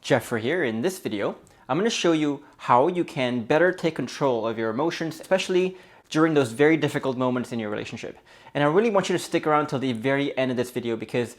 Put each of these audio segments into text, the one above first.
Geoffrey here. In this video, I'm going to show you how you can better take control of your emotions, especially during those very difficult moments in your relationship. And I really want you to stick around till the very end of this video because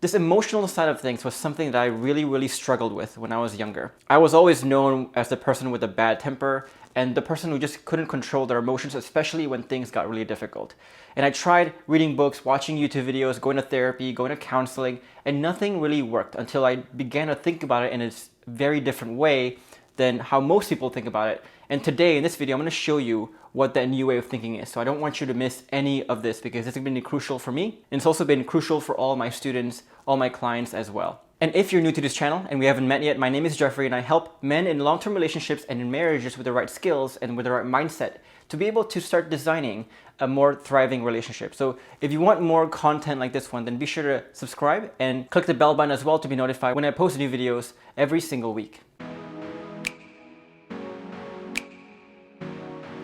this emotional side of things was something that I really struggled with when I was younger. I was always known as the person with a bad temper and the person who just couldn't control their emotions, especially when things got really difficult. And I tried reading books, watching YouTube videos, going to therapy, going to counseling, and nothing really worked until I began to think about it in a very different way than how most people think about it. And today in this video, I'm going to show you what that new way of thinking is. So I don't want you to miss any of this because this has been crucial for me. And it's also been crucial for all my students, all my clients as well. And if you're new to this channel and we haven't met yet, my name is Geoffrey and I help men in long-term relationships and in marriages with the right skills and with the right mindset to be able to start designing a more thriving relationship. So if you want more content like this one, then be sure to subscribe and click the bell button as well to be notified when I post new videos every single week.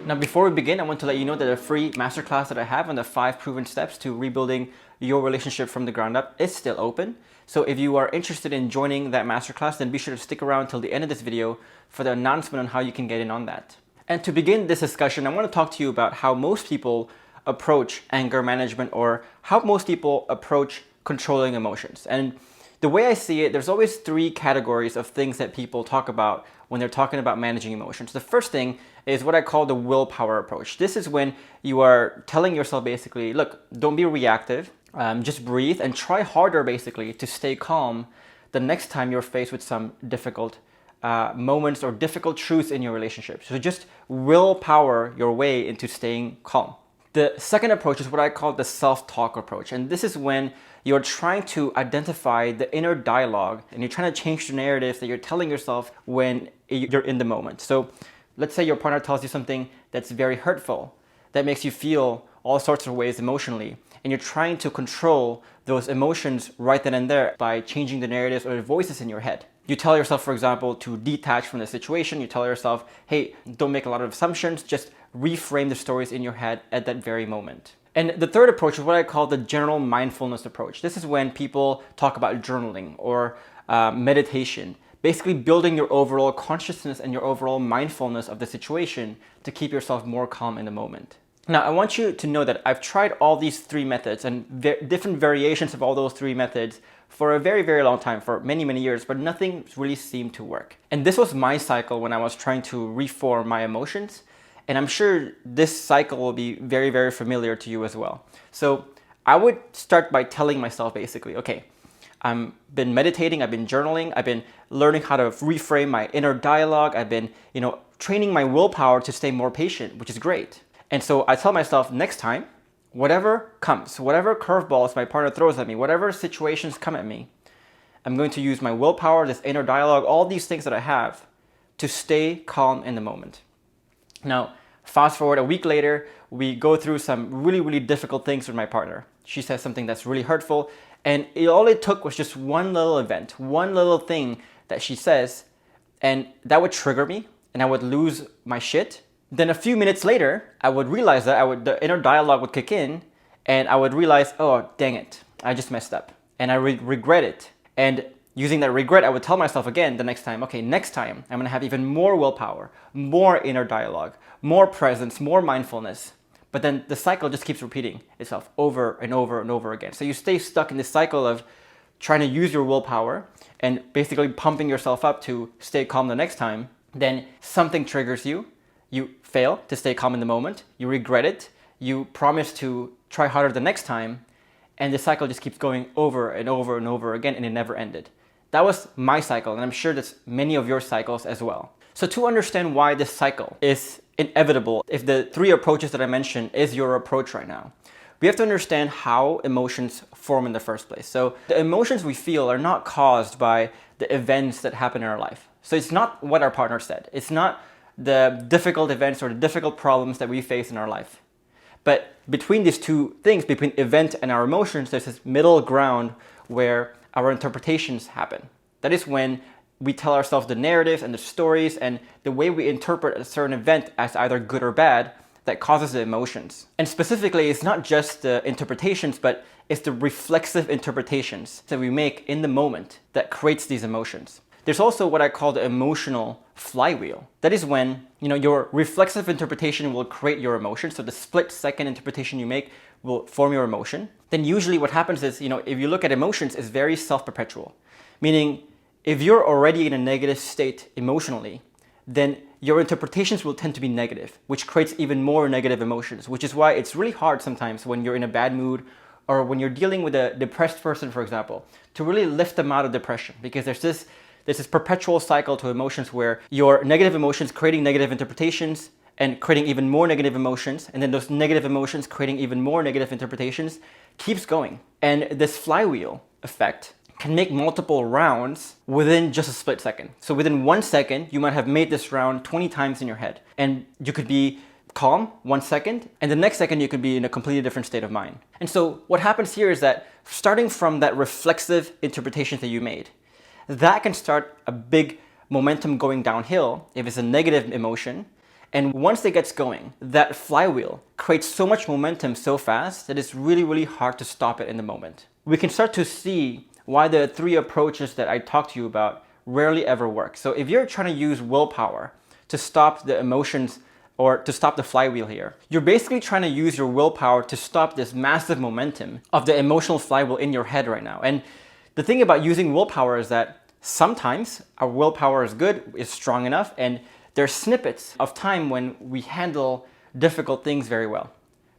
Now, before we begin, I want to let you know that a free masterclass that I have on the 5 proven steps to rebuilding your relationship from the ground up is still open. So if you are interested in joining that masterclass, then be sure to stick around till the end of this video for the announcement on how you can get in on that. And to begin this discussion, I want to talk to you about how most people approach anger management or how most people approach controlling emotions. And the way I see it, there's always 3 categories of things that people talk about when they're talking about managing emotions. The first thing is what I call the willpower approach. This is when you are telling yourself basically, look, don't be reactive, just breathe and try harder basically to stay calm the next time you're faced with some difficult moments or difficult truths in your relationship. So just willpower your way into staying calm. The second approach is what I call the self-talk approach. And this is when you're trying to identify the inner dialogue and you're trying to change the narratives that you're telling yourself when you're in the moment. So let's say your partner tells you something that's very hurtful, that makes you feel all sorts of ways emotionally, and you're trying to control those emotions right then and there by changing the narratives or the voices in your head. You tell yourself, for example, to detach from the situation. You tell yourself, hey, don't make a lot of assumptions, just reframe the stories in your head at that very moment. And the third approach is what I call the general mindfulness approach. This is when people talk about journaling or meditation, basically building your overall consciousness and your overall mindfulness of the situation to keep yourself more calm in the moment. Now, I want you to know that I've tried all these 3 methods and different variations of all those 3 methods for a very long time, for many years, but nothing really seemed to work. And this was my cycle when I was trying to reform my emotions. And I'm sure this cycle will be very familiar to you as well. So I would start by telling myself basically, okay, I've been meditating, I've been journaling, I've been learning how to reframe my inner dialogue, I've been, training my willpower to stay more patient, which is great. And so I tell myself next time, whatever comes, whatever curveballs my partner throws at me, whatever situations come at me, I'm going to use my willpower, this inner dialogue, all these things that I have to stay calm in the moment. Now, fast forward a week later, we go through some really difficult things with my partner. She says something that's really hurtful, and all it took was just one little event, one little thing that she says, and that would trigger me, and I would lose my shit. Then a few minutes later, I would realize that the inner dialogue would kick in, and I would realize, oh, dang it, I just messed up, and I regret it. And using that regret, I would tell myself again the next time, okay, next time I'm gonna have even more willpower, more inner dialogue, more presence, more mindfulness. But then the cycle just keeps repeating itself over and over again. So you stay stuck in this cycle of trying to use your willpower and basically pumping yourself up to stay calm the next time. Then something triggers you. You fail to stay calm in the moment. You regret it. You promise to try harder the next time. And the cycle just keeps going over and over again, and it never ended. That was my cycle, and I'm sure that's many of your cycles as well. So to understand why this cycle is inevitable, if the 3 approaches that I mentioned is your approach right now, we have to understand how emotions form in the first place. So the emotions we feel are not caused by the events that happen in our life. So it's not what our partner said. It's not the difficult events or the difficult problems that we face in our life. But between these 2 things, between event and our emotions, there's this middle ground where our interpretations happen. That is when we tell ourselves the narratives and the stories and the way we interpret a certain event as either good or bad that causes the emotions. And specifically, it's not just the interpretations, but it's the reflexive interpretations that we make in the moment that creates these emotions. there's also what I call the emotional flywheel. That is when, your reflexive interpretation will create your emotion. So the split second interpretation you make will form your emotion. Then usually what happens is, if you look at emotions, it's very self-perpetual. Meaning, if you're already in a negative state emotionally, then your interpretations will tend to be negative, which creates even more negative emotions, which is why it's really hard sometimes when you're in a bad mood or when you're dealing with a depressed person, for example, to really lift them out of depression, because there's this perpetual cycle to emotions where your negative emotions creating negative interpretations and creating even more negative emotions, and then those negative emotions creating even more negative interpretations keeps going. And this flywheel effect can make multiple rounds within just a split second. So within 1 second, you might have made this round 20 times in your head. And you could be calm 1 second, and the next second you could be in a completely different state of mind. And so what happens here is that starting from that reflexive interpretation that you made, that can start a big momentum going downhill if it's a negative emotion. And once it gets going, that flywheel creates so much momentum so fast that it's really, really hard to stop it in the moment. We can start to see why the 3 approaches that I talked to you about rarely ever work. So if you're trying to use willpower to stop the emotions or to stop the flywheel here, you're basically trying to use your willpower to stop this massive momentum of the emotional flywheel in your head right now. And the thing about using willpower is that sometimes our willpower is good, is strong enough, and there's snippets of time when we handle difficult things very well.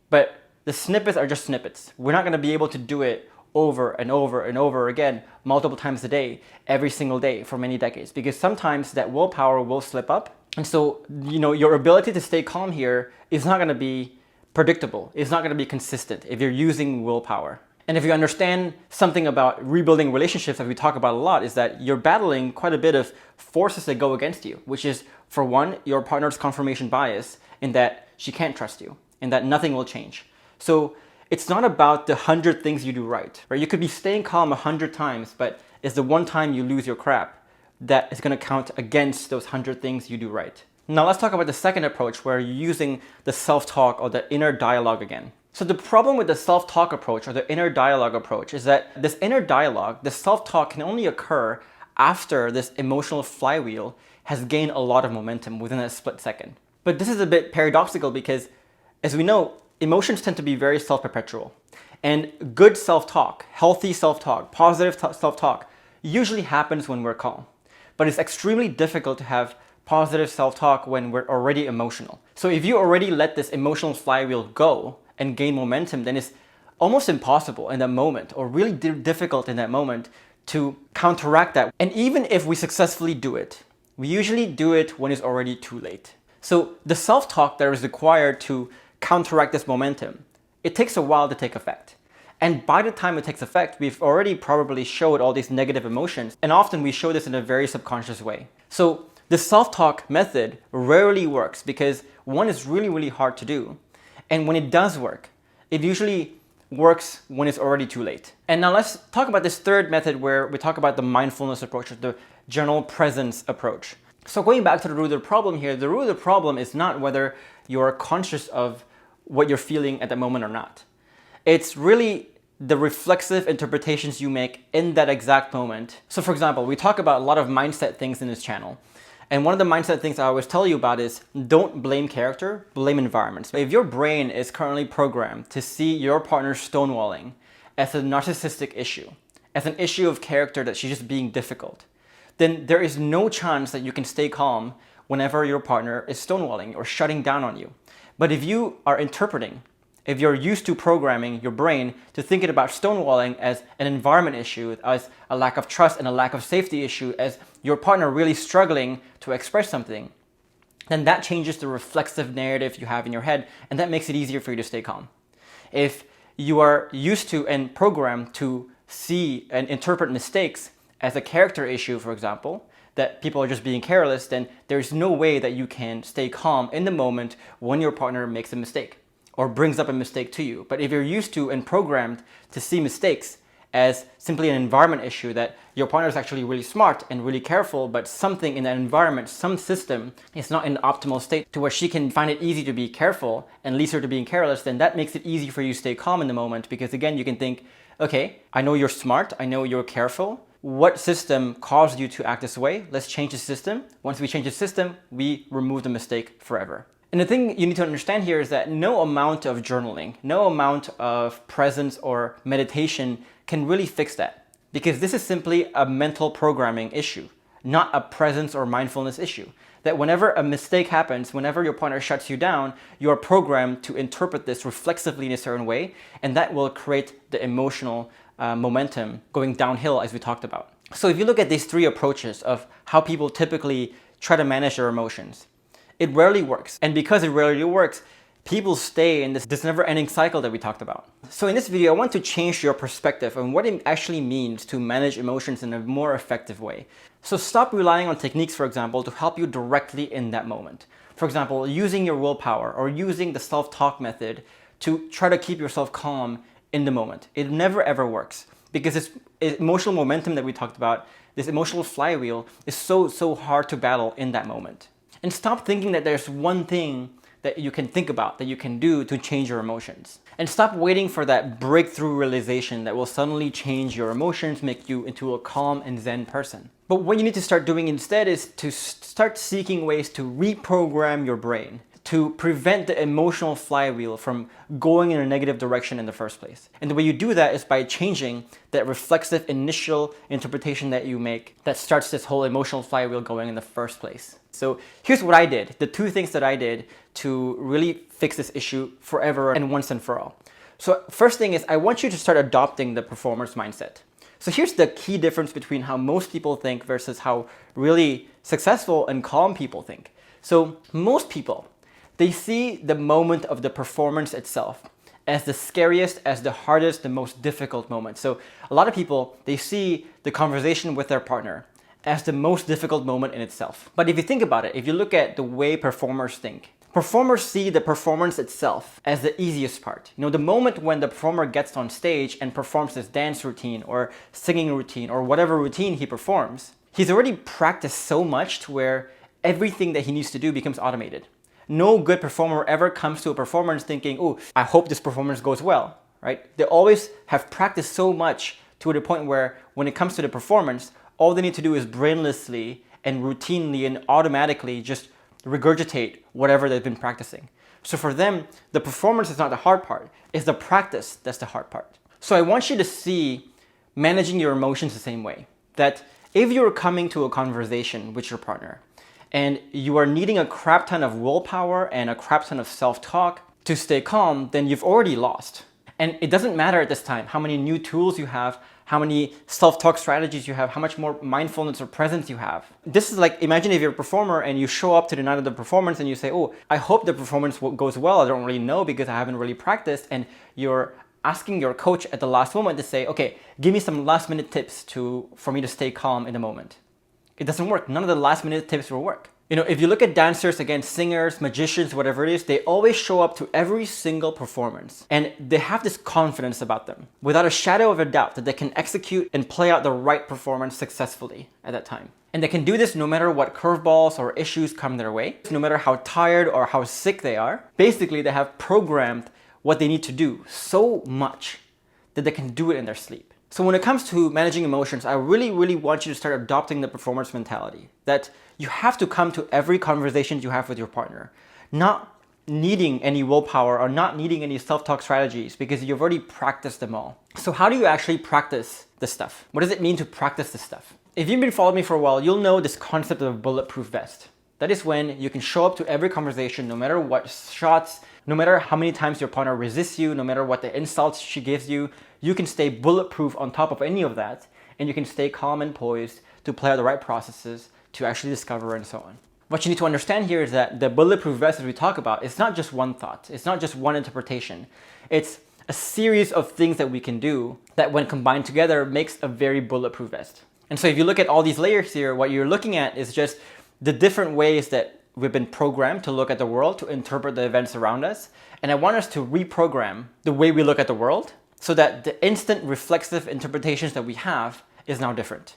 But the snippets are just snippets. We're not going to be able to do it over and over and over again, multiple times a day, every single day for many decades, because sometimes that willpower will slip up. And so, your ability to stay calm here is not going to be predictable. It's not going to be consistent if you're using willpower. And if you understand something about rebuilding relationships that we talk about a lot, is that you're battling quite a bit of forces that go against you, which is, for one, your partner's confirmation bias in that she can't trust you and that nothing will change. So it's not about the 100 things you do right? You could be staying calm 100 times, but it's the one time you lose your crap that is going to count against those 100 things you do right. Now let's talk about the second approach, where you're using the self-talk or the inner dialogue again. So the problem with the self-talk approach or the inner dialogue approach is that this inner dialogue, the self-talk, can only occur after this emotional flywheel has gained a lot of momentum within a split second. But this is a bit paradoxical because, as we know, emotions tend to be very self-perpetual. And good self-talk, healthy self-talk, positive self-talk usually happens when we're calm. But it's extremely difficult to have positive self-talk when we're already emotional. So if you already let this emotional flywheel go and gain momentum, then it's almost impossible in that moment, or really difficult in that moment, to counteract that. And even if we successfully do it, we usually do it when it's already too late. So the self-talk that is required to counteract this momentum, it takes a while to take effect. And by the time it takes effect, we've already probably showed all these negative emotions, and often we show this in a very subconscious way. So the self-talk method rarely works because, one, is really, really hard to do. And when it does work, it usually works when it's already too late. And now let's talk about this third method, where we talk about the mindfulness approach, or the general presence approach. So going back to the root of the problem here, the root of the problem is not whether you're conscious of what you're feeling at the moment or not. It's really the reflexive interpretations you make in that exact moment. So for example, we talk about a lot of mindset things in this channel. And one of the mindset things I always tell you about is, don't blame character, blame environments. If your brain is currently programmed to see your partner stonewalling as a narcissistic issue, as an issue of character that she's just being difficult, then there is no chance that you can stay calm whenever your partner is stonewalling or shutting down on you. But if you are interpreting, if you're used to programming your brain to thinking about stonewalling as an environment issue, as a lack of trust and a lack of safety issue, as your partner really struggling to express something, then that changes the reflexive narrative you have in your head, and that makes it easier for you to stay calm. If you are used to and programmed to see and interpret mistakes as a character issue, for example, that people are just being careless, then there's no way that you can stay calm in the moment when your partner makes a mistake or brings up a mistake to you. But if you're used to and programmed to see mistakes as simply an environment issue, that your partner is actually really smart and really careful, but something in that environment, some system is not in the optimal state to where she can find it easy to be careful and leads her to being careless, then that makes it easy for you to stay calm in the moment, because again, you can think, okay, I know you're smart, I know you're careful, what system caused you to act this way? Let's change the system. Once we change the system, we remove the mistake forever. And the thing you need to understand here is that no amount of journaling, no amount of presence or meditation can really fix that, because this is simply a mental programming issue, not a presence or mindfulness issue. That whenever a mistake happens, whenever your partner shuts you down, you are programmed to interpret this reflexively in a certain way, and that will create the emotional momentum going downhill, as we talked about. So if you look at these three approaches of how people typically try to manage their emotions, it rarely works. And because it rarely works, people stay in this never-ending cycle that we talked about. So in this video, I want to change your perspective on what it actually means to manage emotions in a more effective way. So stop relying on techniques, for example, to help you directly in that moment. For example, using your willpower or using the self-talk method to try to keep yourself calm in the moment. It never ever works, because this emotional momentum that we talked about, this emotional flywheel, is so hard to battle in that moment. And stop thinking that there's one thing that you can think about, that you can do to change your emotions. And stop waiting for that breakthrough realization that will suddenly change your emotions, make you into a calm and zen person. But what you need to start doing instead is to start seeking ways to reprogram your brain, to prevent the emotional flywheel from going in a negative direction in the first place. And the way you do that is by changing that reflexive initial interpretation that you make that starts this whole emotional flywheel going in the first place. So here's what I did, the two things that I did to really fix this issue forever and once and for all. So first thing is, I want you to start adopting the performance mindset. So here's the key difference between how most people think versus how really successful and calm people think. So most people, they see the moment of the performance itself as the scariest, as the hardest, the most difficult moment. So a lot of people, they see the conversation with their partner as the most difficult moment in itself. But if you think about it, if you look at the way performers think, performers see the performance itself as the easiest part. You know, the moment when the performer gets on stage and performs his dance routine or singing routine or whatever routine he performs, he's already practiced so much to where everything that he needs to do becomes automated. No good performer ever comes to a performance thinking, oh, I hope this performance goes well, right? They always have practiced so much to the point where when it comes to the performance, all they need to do is brainlessly and routinely and automatically just regurgitate whatever they've been practicing. So for them, the performance is not the hard part, it's the practice that's the hard part. So I want you to see managing your emotions the same way. That if you're coming to a conversation with your partner and you are needing a crap ton of willpower and a crap ton of self-talk to stay calm, then you've already lost. And it doesn't matter at this time how many new tools you have, how many self-talk strategies you have, how much more mindfulness or presence you have. This is like, imagine if you're a performer and you show up to the night of the performance and you say, oh, I hope the performance goes well. I don't really know because I haven't really practiced. And you're asking your coach at the last moment to say, okay, give me some last minute tips for me to stay calm in the moment. It doesn't work. None of the last minute tips will work. You know, if you look at dancers, again, singers, magicians, whatever it is, they always show up to every single performance. And they have this confidence about them, without a shadow of a doubt, that they can execute and play out the right performance successfully at that time. And they can do this no matter what curveballs or issues come their way, no matter how tired or how sick they are. Basically, they have programmed what they need to do so much that they can do it in their sleep. So when it comes to managing emotions, I really want you to start adopting the performance mentality. That you have to come to every conversation you have with your partner, not needing any willpower or not needing any self-talk strategies because you've already practiced them all. So how do you actually practice this stuff? What does it mean to practice this stuff? If you've been following me for a while, you'll know this concept of a bulletproof vest. That is when you can show up to every conversation, no matter what shots, no matter how many times your partner resists you, no matter what the insults she gives you, you can stay bulletproof on top of any of that, and you can stay calm and poised to play out the right processes to actually discover and so on. What you need to understand here is that the bulletproof vest that we talk about, it's not just one thought, it's not just one interpretation. It's a series of things that we can do that when combined together makes a very bulletproof vest. And so if you look at all these layers here, what you're looking at is just the different ways that we've been programmed to look at the world, to interpret the events around us. And I want us to reprogram the way we look at the world so that the instant reflexive interpretations that we have is now different.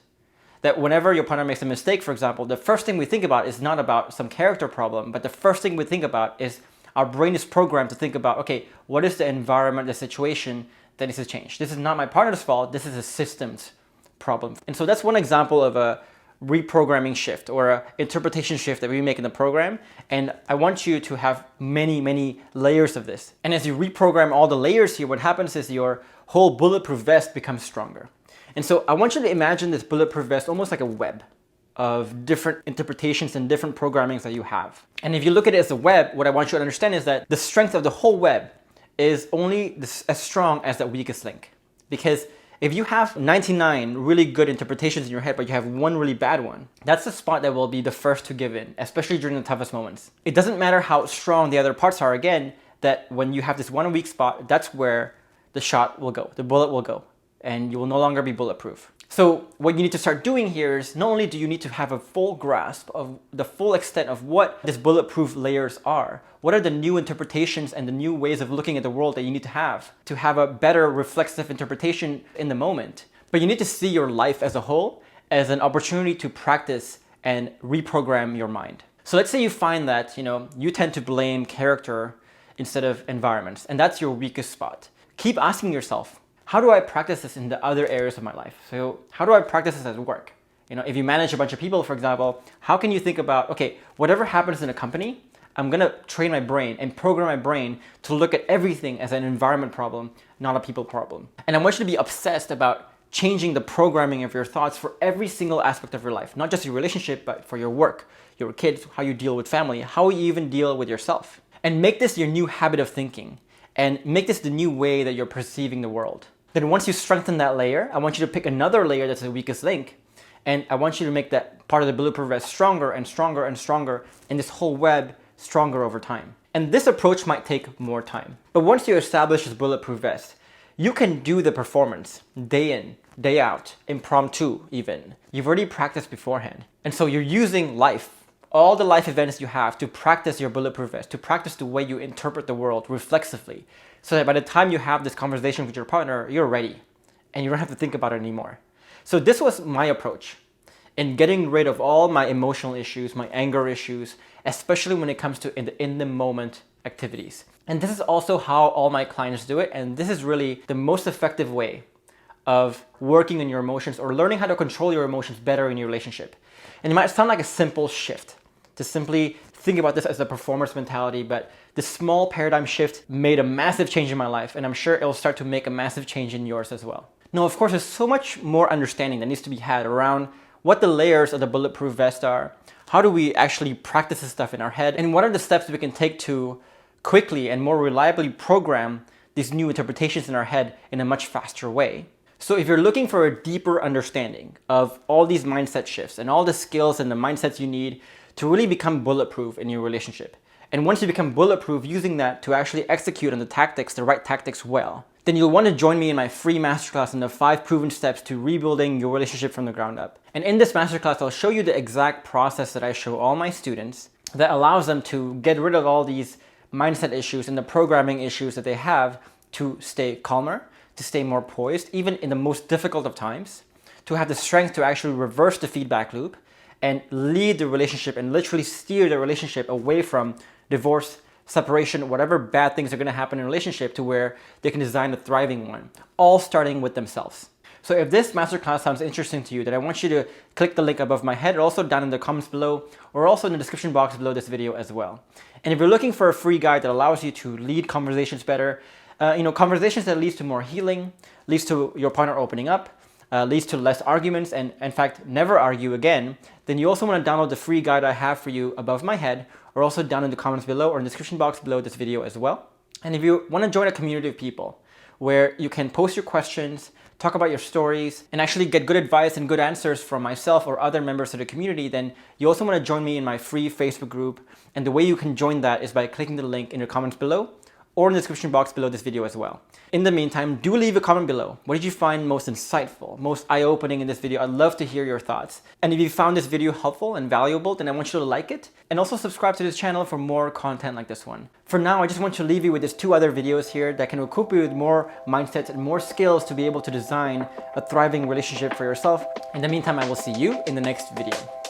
That whenever your partner makes a mistake, for example, the first thing we think about is not about some character problem, but the first thing we think about is our brain is programmed to think about, okay, what is the environment, the situation that needs to change? This is not my partner's fault, this is a system's problem. And so that's one example of a reprogramming shift or a interpretation shift that we make in the program. And I want you to have many layers of this. And as you reprogram all the layers here, what happens is your whole bulletproof vest becomes stronger. And so I want you to imagine this bulletproof vest almost like a web of different interpretations and different programmings that you have. And if you look at it as a web, what I want you to understand is that the strength of the whole web is only as strong as that weakest link. Because if you have 99 really good interpretations in your head, but you have one really bad one, that's the spot that will be the first to give in, especially during the toughest moments. It doesn't matter how strong the other parts are, again, that when you have this one weak spot, that's where the shot will go, the bullet will go, and you will no longer be bulletproof. So what you need to start doing here is not only do you need to have a full grasp of the full extent of what these bulletproof layers are, what are the new interpretations and the new ways of looking at the world that you need to have a better reflexive interpretation in the moment, but you need to see your life as a whole as an opportunity to practice and reprogram your mind. So let's say you find that, you tend to blame character instead of environments, and that's your weakest spot. Keep asking yourself, how do I practice this in the other areas of my life? So how do I practice this at work? If you manage a bunch of people, for example, how can you think about, okay, whatever happens in a company, I'm gonna train my brain and program my brain to look at everything as an environment problem, not a people problem. And I want you to be obsessed about changing the programming of your thoughts for every single aspect of your life, not just your relationship, but for your work, your kids, how you deal with family, how you even deal with yourself. And make this your new habit of thinking, and make this the new way that you're perceiving the world. Then once you strengthen that layer, I want you to pick another layer that's the weakest link, and I want you to make that part of the bulletproof vest stronger and stronger and stronger, and this whole web stronger over time. And this approach might take more time. But once you establish this bulletproof vest, you can do the performance day in, day out, impromptu even. You've already practiced beforehand. And so you're using life, all the life events you have, to practice your bulletproof vest, to practice the way you interpret the world reflexively, so that by the time you have this conversation with your partner, you're ready and you don't have to think about it anymore. So this was my approach in getting rid of all my emotional issues, my anger issues, especially when it comes to in the moment activities. And this is also how all my clients do it. And this is really the most effective way of working on your emotions or learning how to control your emotions better in your relationship. And it might sound like a simple shift to simply think about this as a performance mentality, but this small paradigm shift made a massive change in my life, and I'm sure it'll start to make a massive change in yours as well. Now, of course, there's so much more understanding that needs to be had around what the layers of the bulletproof vest are, how do we actually practice this stuff in our head, and what are the steps we can take to quickly and more reliably program these new interpretations in our head in a much faster way. So if you're looking for a deeper understanding of all these mindset shifts and all the skills and the mindsets you need to really become bulletproof in your relationship, and once you become bulletproof, using that to actually execute on the right tactics well, then you'll want to join me in my free masterclass on the 5 proven steps to rebuilding your relationship from the ground up. And in this masterclass, I'll show you the exact process that I show all my students that allows them to get rid of all these mindset issues and the programming issues that they have to stay calmer, to stay more poised, even in the most difficult of times, to have the strength to actually reverse the feedback loop and lead the relationship and literally steer the relationship away from divorce, separation, whatever bad things are going to happen in a relationship, to where they can design a thriving one, all starting with themselves. So if this masterclass sounds interesting to you, then I want you to click the link above my head, or also down in the comments below, or also in the description box below this video as well. And if you're looking for a free guide that allows you to lead conversations better, conversations that leads to more healing, leads to your partner opening up, leads to less arguments, and in fact, never argue again, then you also want to download the free guide I have for you above my head, or also down in the comments below or in the description box below this video as well. And if you want to join a community of people where you can post your questions, talk about your stories, and actually get good advice and good answers from myself or other members of the community, then you also want to join me in my free Facebook group. And the way you can join that is by clicking the link in the comments below or in the description box below this video as well. In the meantime, do leave a comment below. What did you find most insightful, most eye-opening in this video? I'd love to hear your thoughts. And if you found this video helpful and valuable, then I want you to like it and also subscribe to this channel for more content like this one. For now, I just want to leave you with these 2 other videos here that can equip you with more mindsets and more skills to be able to design a thriving relationship for yourself. In the meantime, I will see you in the next video.